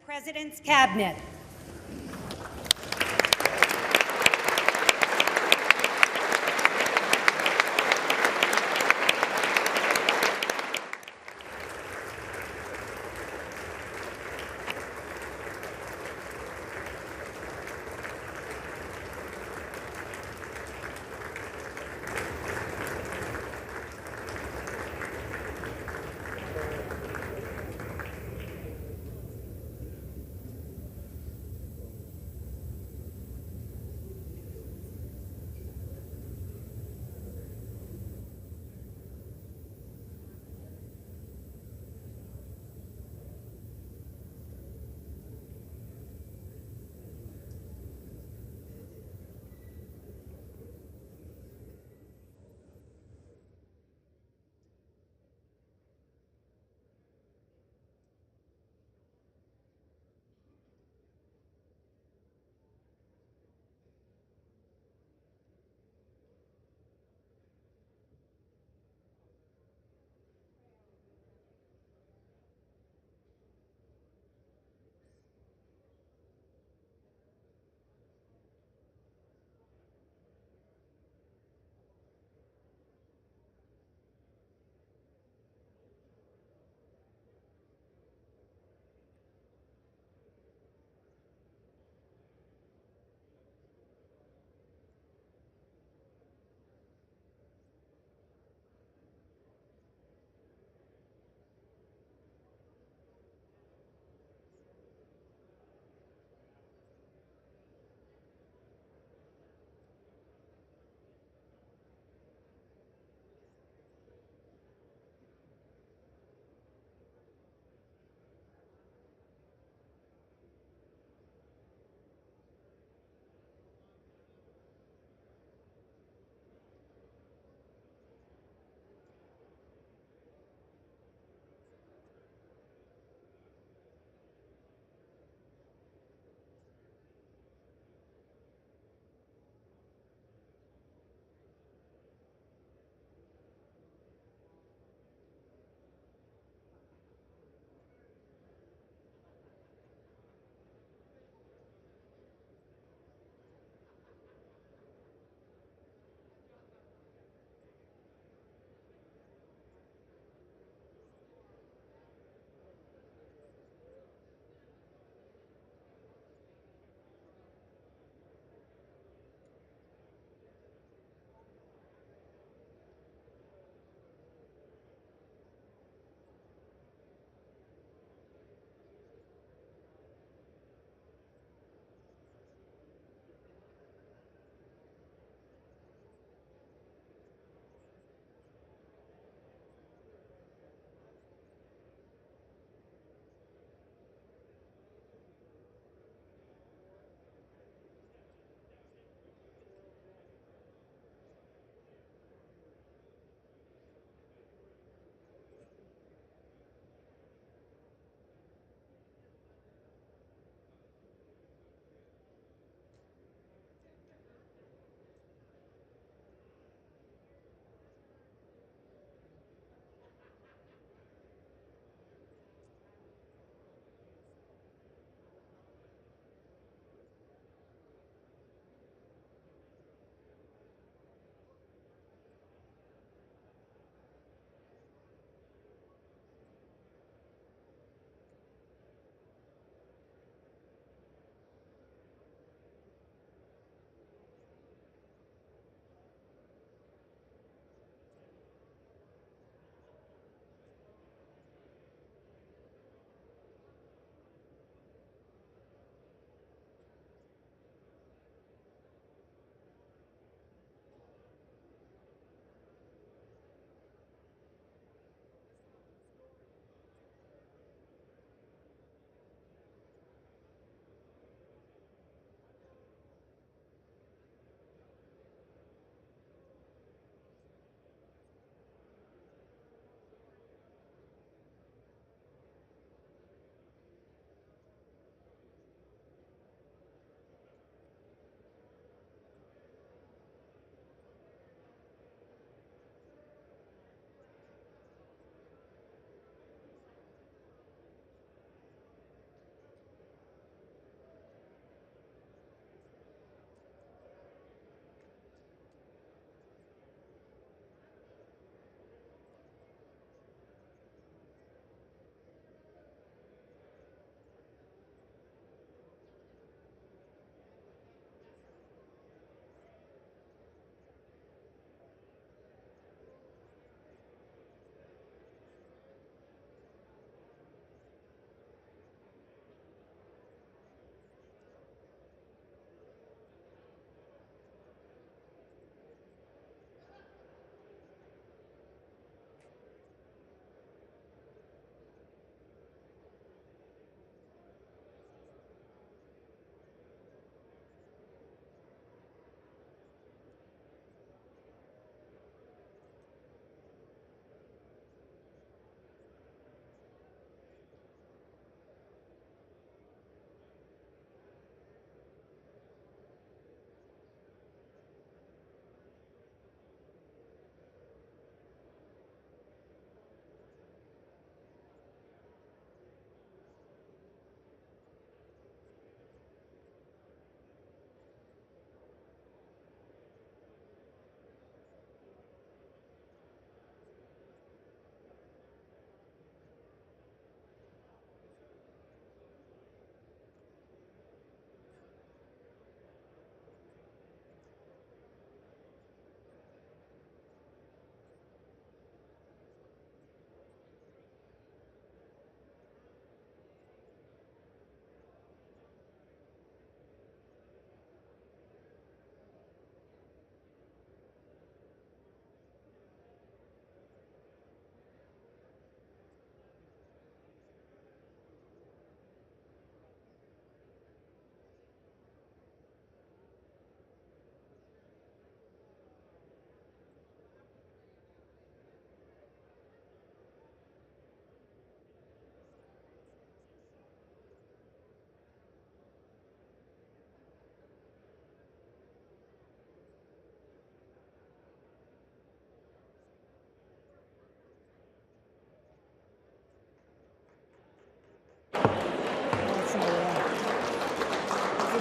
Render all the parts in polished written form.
President's Cabinet.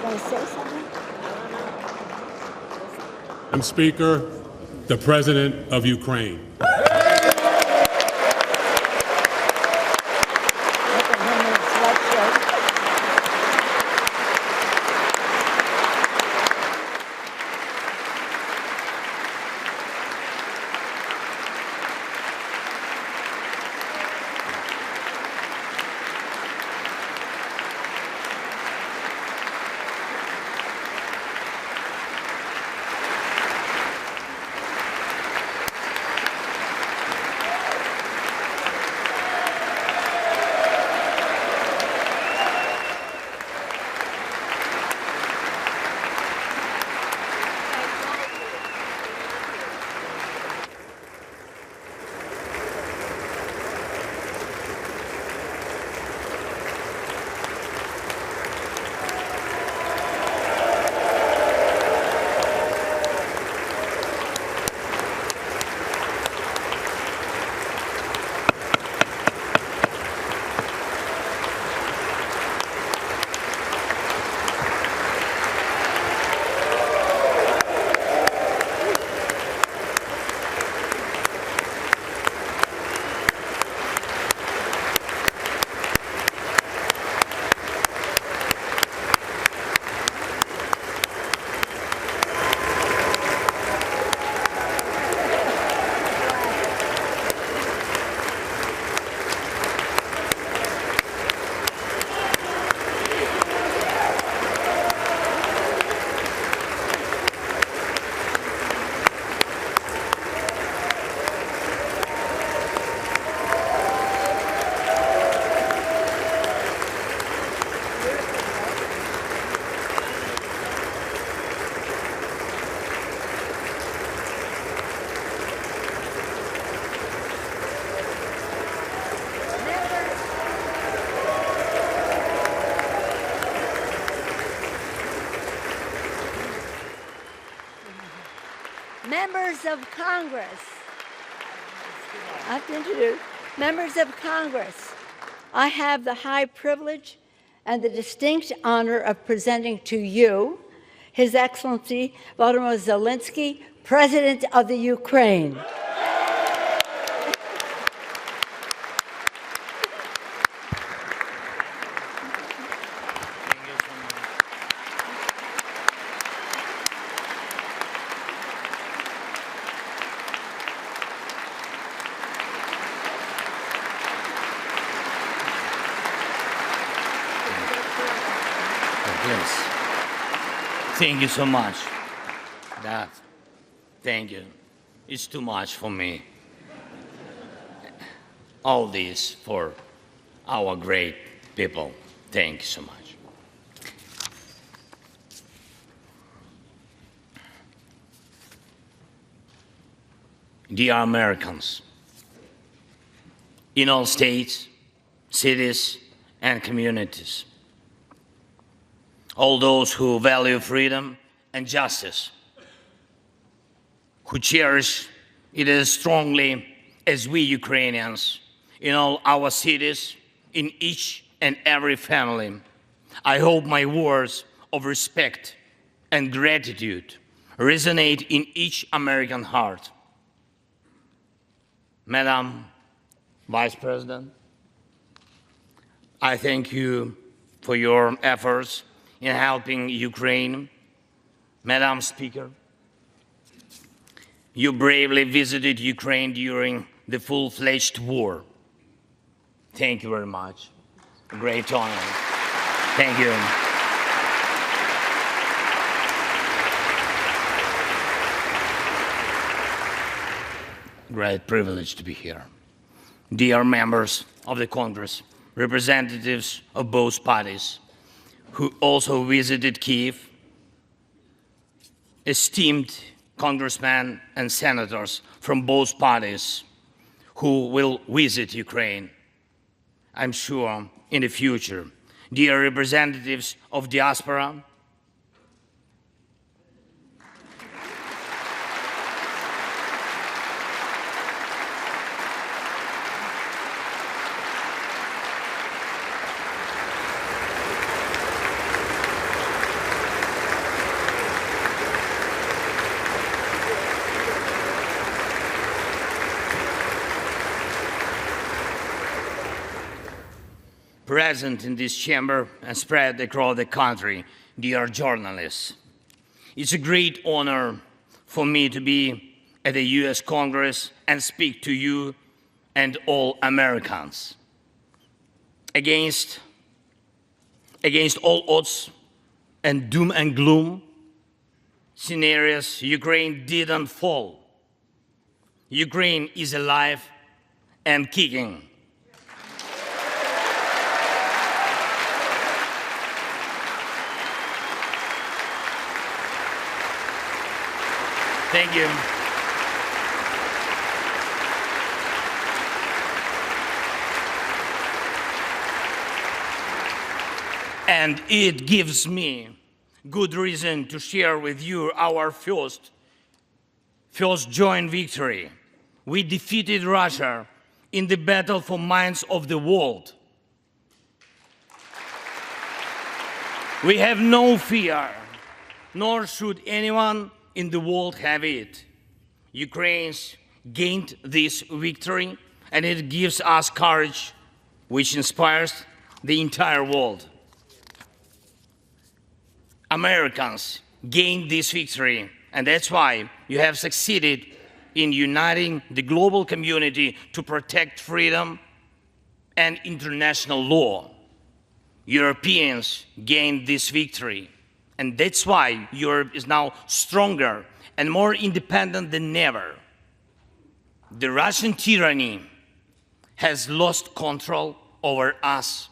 going to say something? Madam Speaker, the President of Ukraine. Members of Congress, I have to introduce members of Congress. I have the high privilege and the distinct honor of presenting to you His Excellency Volodymyr Zelensky, President of the Ukraine. Thank you so much. That, thank you. It's too much for me. All this for our great people. Thank you so much. Dear Americans, in all states, cities, and communities, all those who value freedom and justice, who cherish it as strongly as we Ukrainians in all our cities, in each and every family, I hope my words of respect and gratitude resonate in each American heart. Madam Vice President, I thank you for your efforts in helping Ukraine. Madam Speaker, you bravely visited Ukraine during the full-fledged war. Thank you very much. A great honor. Thank you. Great privilege to be here. Dear members of the Congress, representatives of both parties, who also visited Kiev, esteemed congressmen and senators from both parties who will visit Ukraine, I'm sure, in the future. Dear representatives of diaspora, present in this chamber and spread across the country, dear journalists. It's a great honor for me to be at the U.S. Congress and speak to you and all Americans. Against all odds and doom and gloom scenarios, Ukraine didn't fall. Ukraine is alive and kicking. Thank you. And it gives me good reason to share with you our first joint victory. We defeated Russia in the battle for minds of the world. We have no fear, nor should anyone in the world have it. Ukrainians gained this victory, and it gives us courage, which inspires the entire world. Americans gained this victory, and that's why you have succeeded in uniting the global community to protect freedom and international law. Europeans gained this victory, and that's why Europe is now stronger and more independent than ever. The Russian tyranny has lost control over us.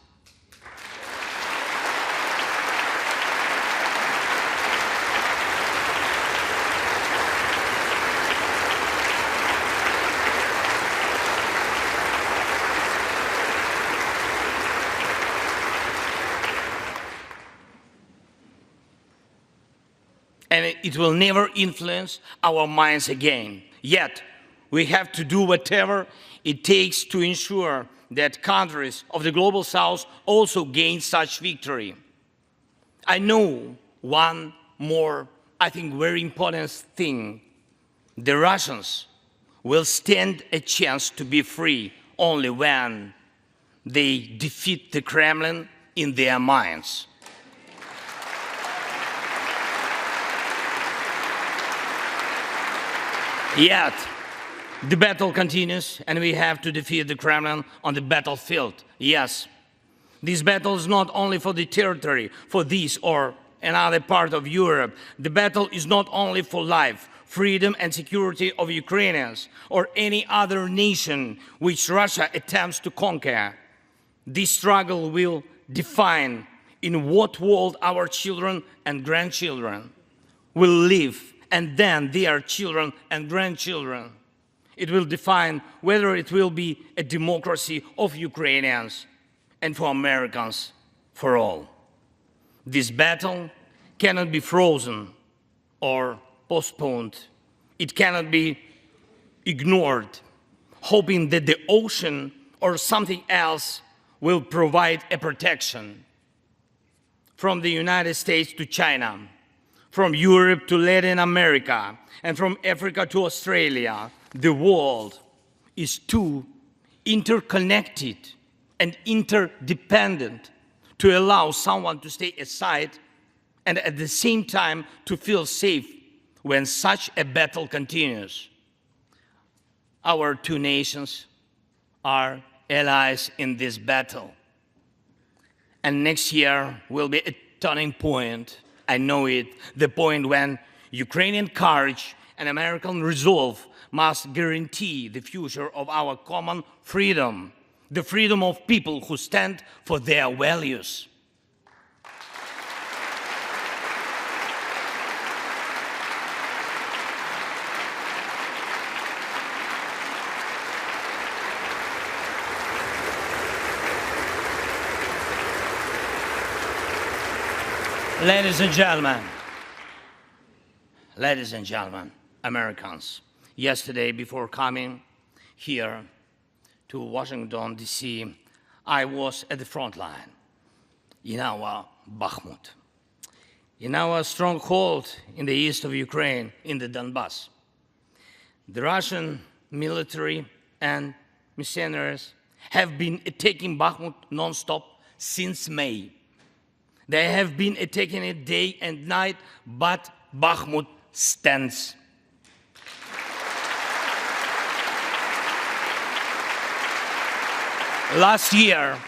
And it will never influence our minds again. Yet, we have to do whatever it takes to ensure that countries of the Global South also gain such victory. I know one more, I think, very important thing. The Russians will stand a chance to be free only when they defeat the Kremlin in their minds. Yet, the battle continues, and we have to defeat the Kremlin on the battlefield. Yes, this battle is not only for the territory, for this or another part of Europe. The battle is not only for life, freedom, and security of Ukrainians or any other nation which Russia attempts to conquer. This struggle will define in what world our children and grandchildren will live, and then their children and grandchildren. It will define whether it will be a democracy of Ukrainians and for Americans for all. This battle cannot be frozen or postponed. It cannot be ignored, hoping that the ocean or something else will provide a protection. From the United States to China, from Europe to Latin America, and from Africa to Australia, the world is too interconnected and interdependent to allow someone to stay aside and at the same time to feel safe when such a battle continues. Our two nations are allies in this battle. And next year will be a turning point. I know it, the point when Ukrainian courage and American resolve must guarantee the future of our common freedom, the freedom of people who stand for their values. Ladies and gentlemen, Americans, yesterday before coming here to Washington, D.C., I was at the front line in our Bakhmut, in our stronghold in the east of Ukraine, in the Donbass. The Russian military and mercenaries have been attacking Bakhmut non-stop since May. They have been attacking it day and night, but Bakhmut stands. Last year,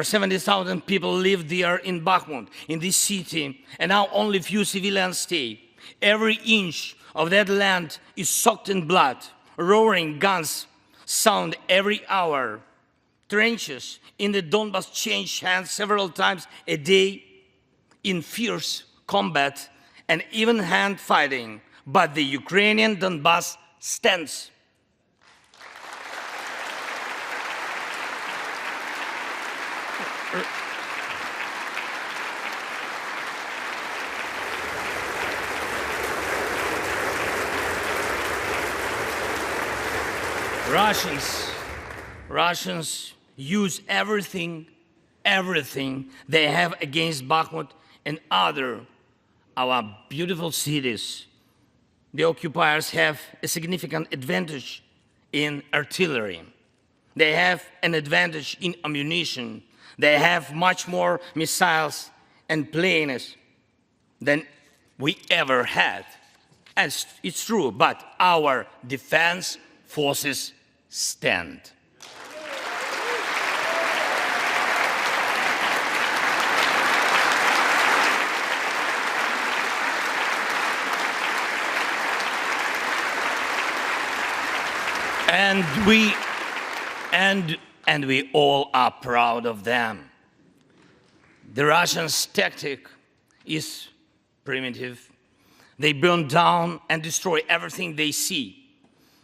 70,000 people lived there in Bakhmut, in this city, and now only few civilians stay. Every inch of that land is soaked in blood. Roaring guns sound every hour. Trenches in the Donbas change hands several times a day in fierce combat and even hand fighting. But the Ukrainian Donbas stands. Russians use everything they have against Bakhmut and our beautiful cities. The occupiers have a significant advantage in artillery. They have an advantage in ammunition. They have much more missiles and planes than we ever had. And it's true, but our defense forces stand. And we all are proud of them. The Russians' tactic is primitive. They burn down and destroy everything they see.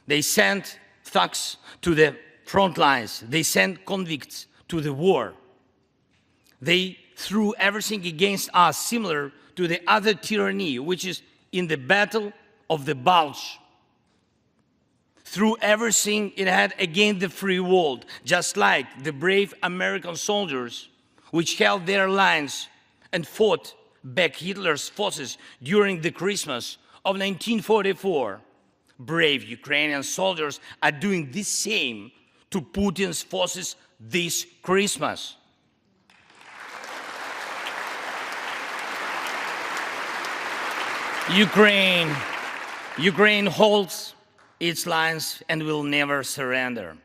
They send thugs to the front lines. They send convicts to the war. They threw everything against us, similar to the other tyranny, which is in the Battle of the Bulge. Threw everything it had against the free world, just like the brave American soldiers which held their lines and fought back Hitler's forces during the Christmas of 1944. Brave Ukrainian soldiers are doing the same to Putin's forces this Christmas. Ukraine holds its lines and will never surrender.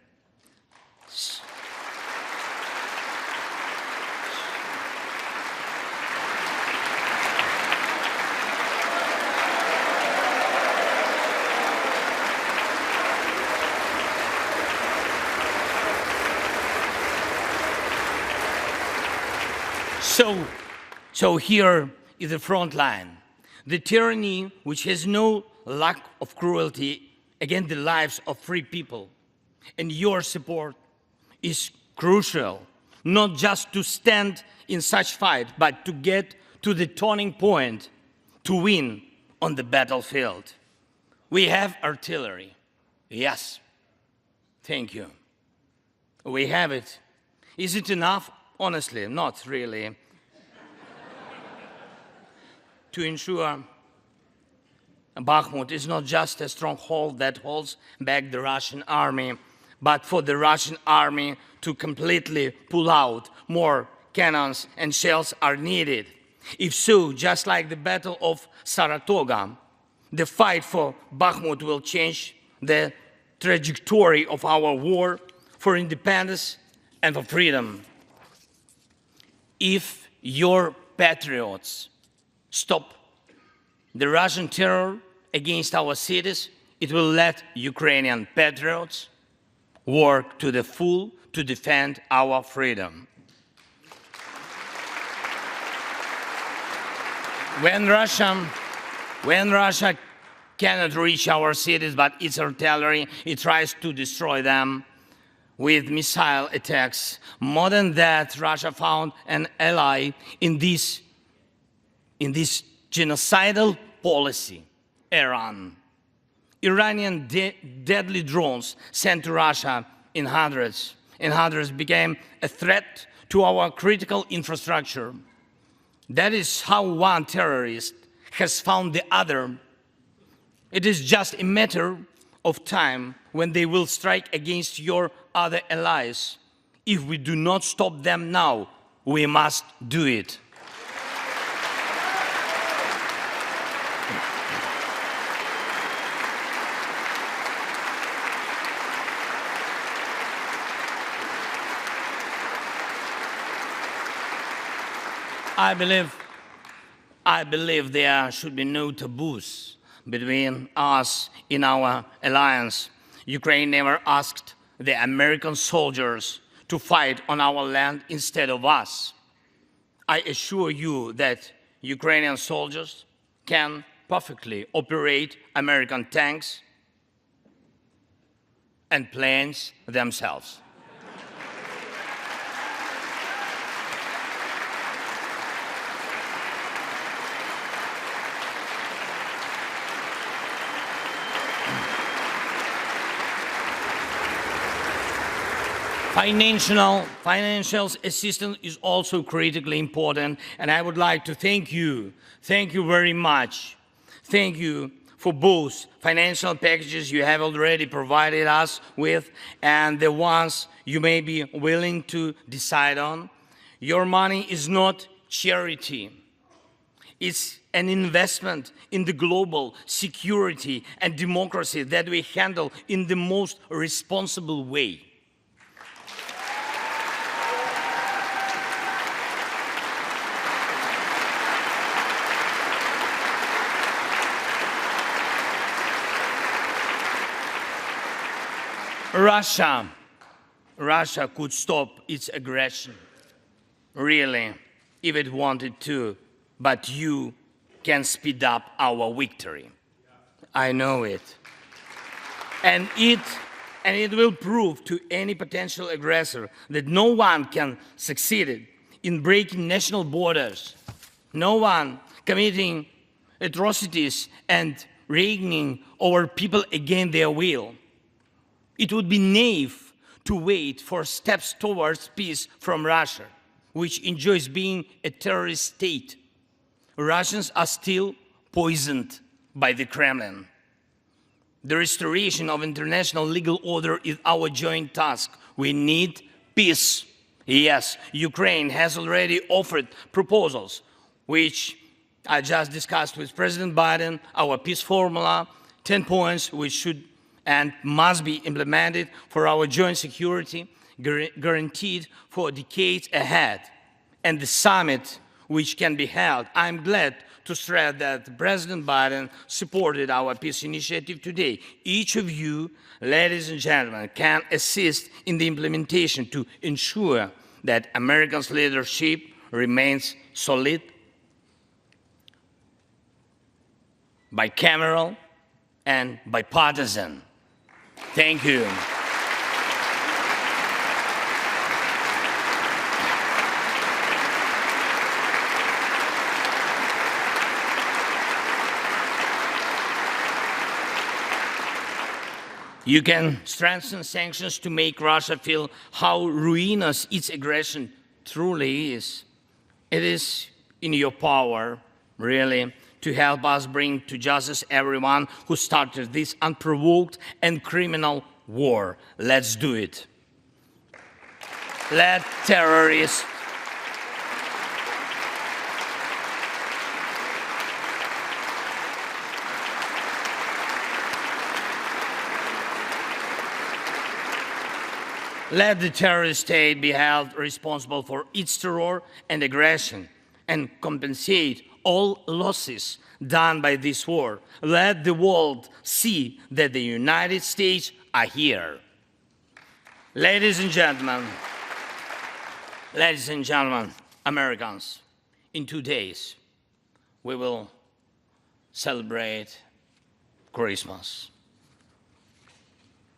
So here is the front line. The tyranny which has no lack of cruelty against the lives of free people. And your support is crucial, not just to stand in such fight, but to get to the turning point to win on the battlefield. We have artillery. Yes. Thank you. We have it. Is it enough? Honestly, not really. To ensure Bakhmut is not just a stronghold that holds back the Russian army, but for the Russian army to completely pull out, more cannons and shells are needed. If so, just like the Battle of Saratoga, the fight for Bakhmut will change the trajectory of our war for independence and for freedom. If your patriots stop the Russian terror against our cities, it will let Ukrainian patriots work to the full to defend our freedom. When Russia cannot reach our cities, but its artillery, it tries to destroy them with missile attacks. More than that, Russia found an ally in this genocidal policy, Iran. Iranian deadly drones sent to Russia in hundreds became a threat to our critical infrastructure. That is how one terrorist has found the other. It is just a matter of time when they will strike against your other allies. If we do not stop them now, we must do it. I believe there should be no taboos between us in our alliance. Ukraine never asked the American soldiers to fight on our land instead of us. I assure you that Ukrainian soldiers can perfectly operate American tanks and planes themselves. Financial assistance is also critically important, and I would like to thank you very much. Thank you for both financial packages you have already provided us with and the ones you may be willing to decide on. Your money is not charity. It's an investment in the global security and democracy that we handle in the most responsible way. Russia could stop its aggression, really, if it wanted to, but you can speed up our victory. I know it. And it will prove to any potential aggressor that no one can succeed in breaking national borders, no one committing atrocities and reigning over people against their will. It would be naive to wait for steps towards peace from Russia, which enjoys being a terrorist state. Russians are still poisoned by the Kremlin. The restoration of international legal order is our joint task. We need peace. Yes, Ukraine has already offered proposals, which I just discussed with President Biden, our peace formula, 10 points which should and must be implemented for our joint security, guaranteed for decades ahead. And the summit which can be held, I'm glad to stress that President Biden supported our peace initiative today. Each of you, ladies and gentlemen, can assist in the implementation to ensure that America's leadership remains solid, bicameral, and bipartisan. Thank you. You can strengthen sanctions to make Russia feel how ruinous its aggression truly is. It is in your power, really, to help us bring to justice everyone who started this unprovoked and criminal war. Let's do it. Let terrorists Let the terrorist state be held responsible for its terror and aggression and compensate all losses done by this war. Let the world see that the United States are here. Ladies and gentlemen, Americans, in 2 days, we will celebrate Christmas,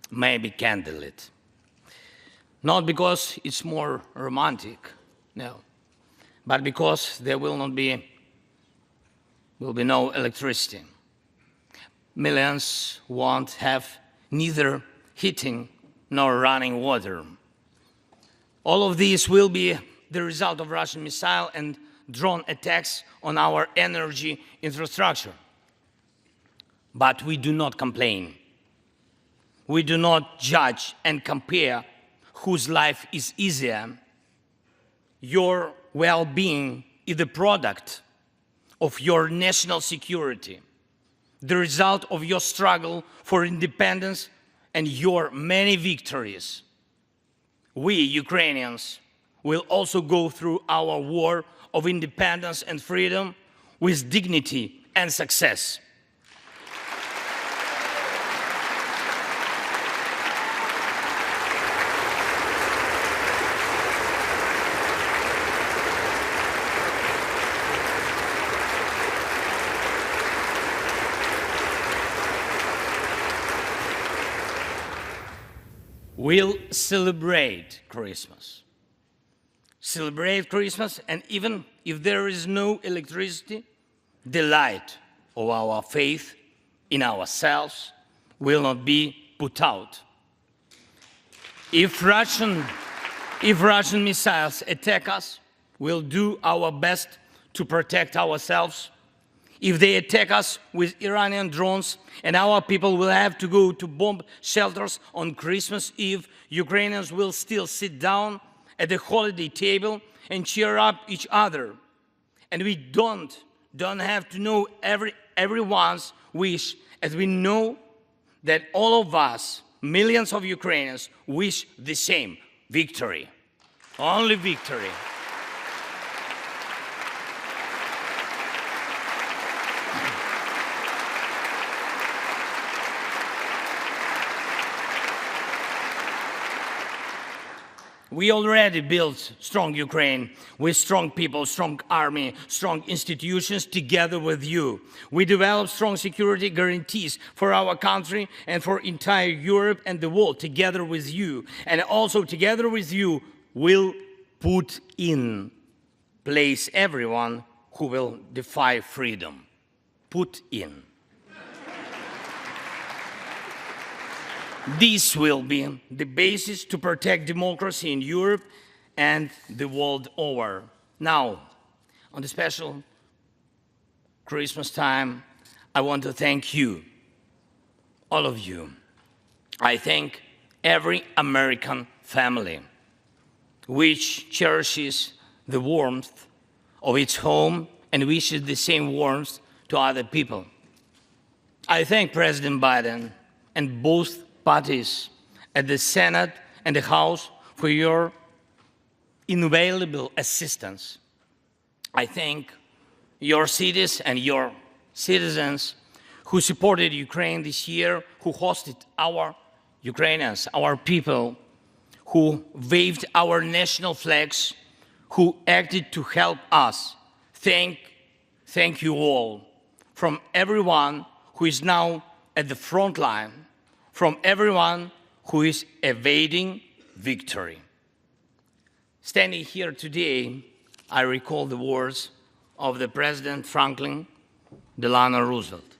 maybe candlelit. Not because it's more romantic, no, but because there will be no electricity. Millions won't have neither heating nor running water. All of these will be the result of Russian missile and drone attacks on our energy infrastructure. But we do not complain. We do not judge and compare whose life is easier. Your well-being is the product of your national security, the result of your struggle for independence and your many victories. We, Ukrainians, will also go through our war of independence and freedom with dignity and success. We'll celebrate Christmas. Celebrate Christmas, and even if there is no electricity, the light of our faith in ourselves will not be put out. If Russian missiles attack us, we'll do our best to protect ourselves. If they attack us with Iranian drones and our people will have to go to bomb shelters on Christmas Eve, Ukrainians will still sit down at the holiday table and cheer up each other. And we don't have to know everyone's wish, as we know that all of us, millions of Ukrainians, wish the same: victory. Only victory. We already built strong Ukraine with strong people, strong army, strong institutions together with you. We developed strong security guarantees for our country and for entire Europe and the world together with you. And also together with you, we'll put in place everyone who will defy freedom. Put in. This will be the basis to protect democracy in Europe and the world over. Now, on the special Christmas time, I want to thank you, all of you. I thank every American family which cherishes the warmth of its home and wishes the same warmth to other people. I thank President Biden and both parties at the Senate and the House for your invaluable assistance. I thank your cities and your citizens who supported Ukraine this year, who hosted our Ukrainians, our people, who waved our national flags, who acted to help us. Thank you all, from everyone who is now at the front line, from everyone who is evading victory. Standing here today, I recall the words of the President Franklin Delano Roosevelt,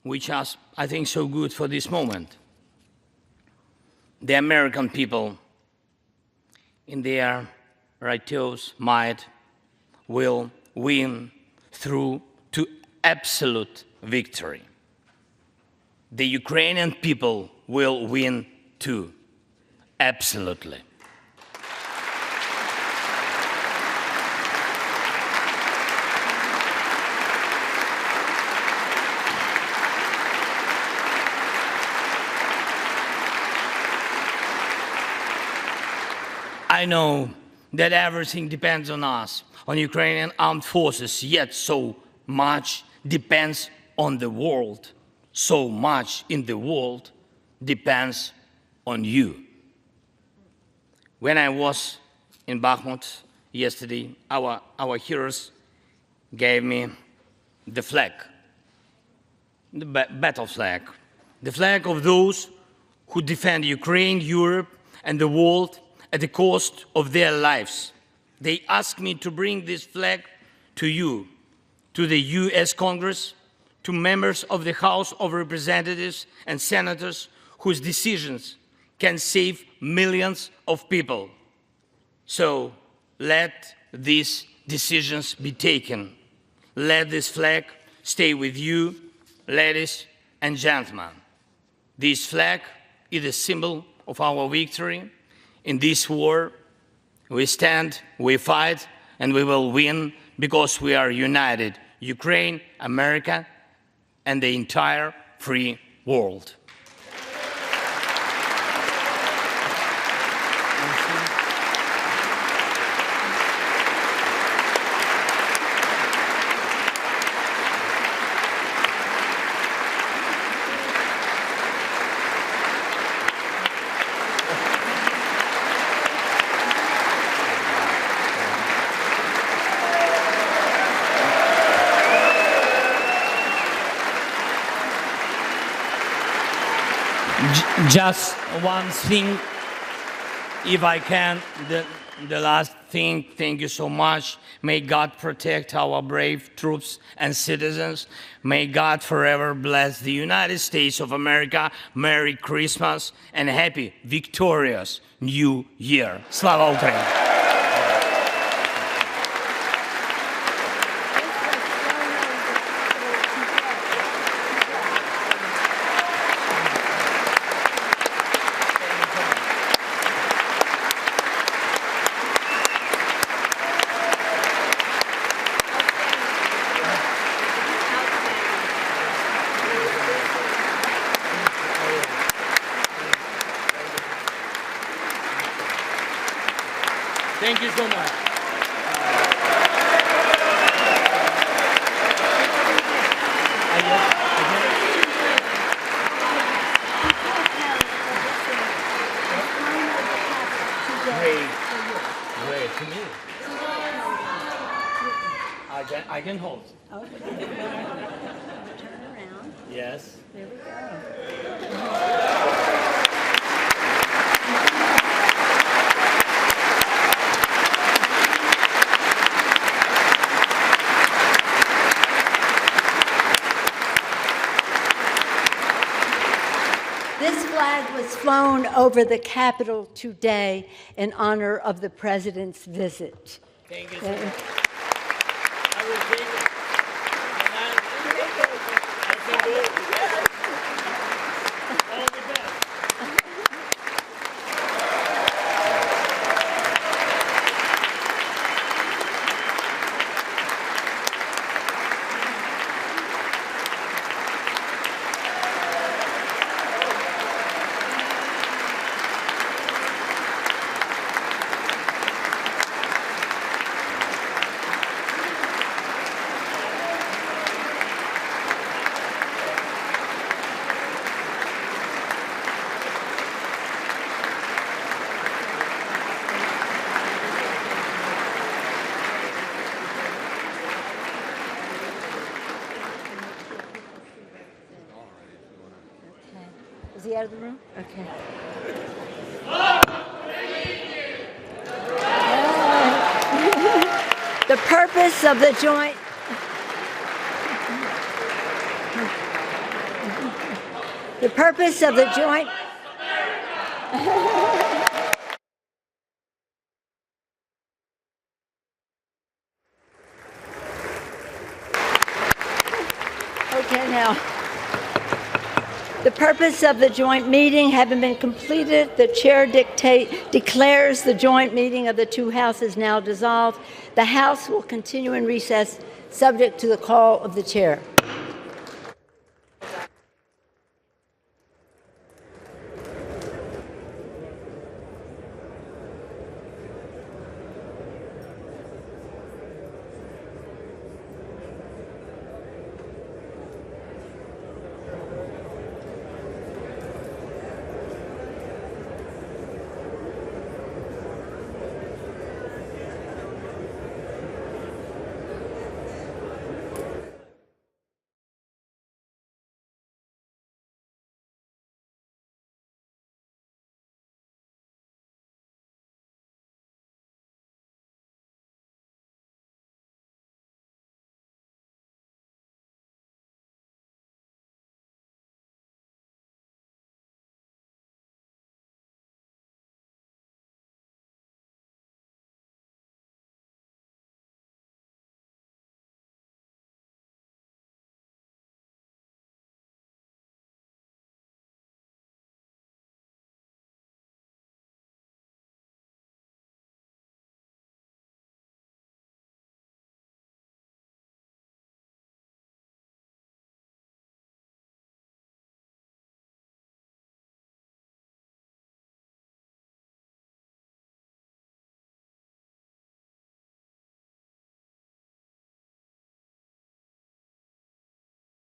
which are, I think, so good for this moment. The American people, in their righteous might, will win through to absolute victory. The Ukrainian people will win too, absolutely. I know that everything depends on us, on Ukrainian armed forces, yet so much depends on the world. So much in the world depends on you. When I was in Bakhmut yesterday, our heroes gave me the flag, the battle flag, the flag of those who defend Ukraine, Europe, and the world at the cost of their lives. They asked me to bring this flag to you, to the US Congress, to members of the House of Representatives and senators whose decisions can save millions of people. So let these decisions be taken. Let this flag stay with you, ladies and gentlemen. This flag is a symbol of our victory. In this war, we stand, we fight, and we will win because we are united, Ukraine, America, and the entire free world. Just one thing, if I can, the last thing, thank you so much. May God protect our brave troops and citizens. May God forever bless the United States of America. Merry Christmas and happy, victorious New Year. Slava Ukraini! Thank you so much. Great to me. I can hold. Okay. Turn around. Yes. There we go. This flag was flown over the Capitol today in honor of the President's visit. Thank you so much. I will take it. I can do it. All the best. Is he out of the room? Okay. The purpose of the joint Okay, now. The purpose of the joint meeting having been completed, the chair declares the joint meeting of the two houses now dissolved. The House will continue in recess subject to the call of the chair.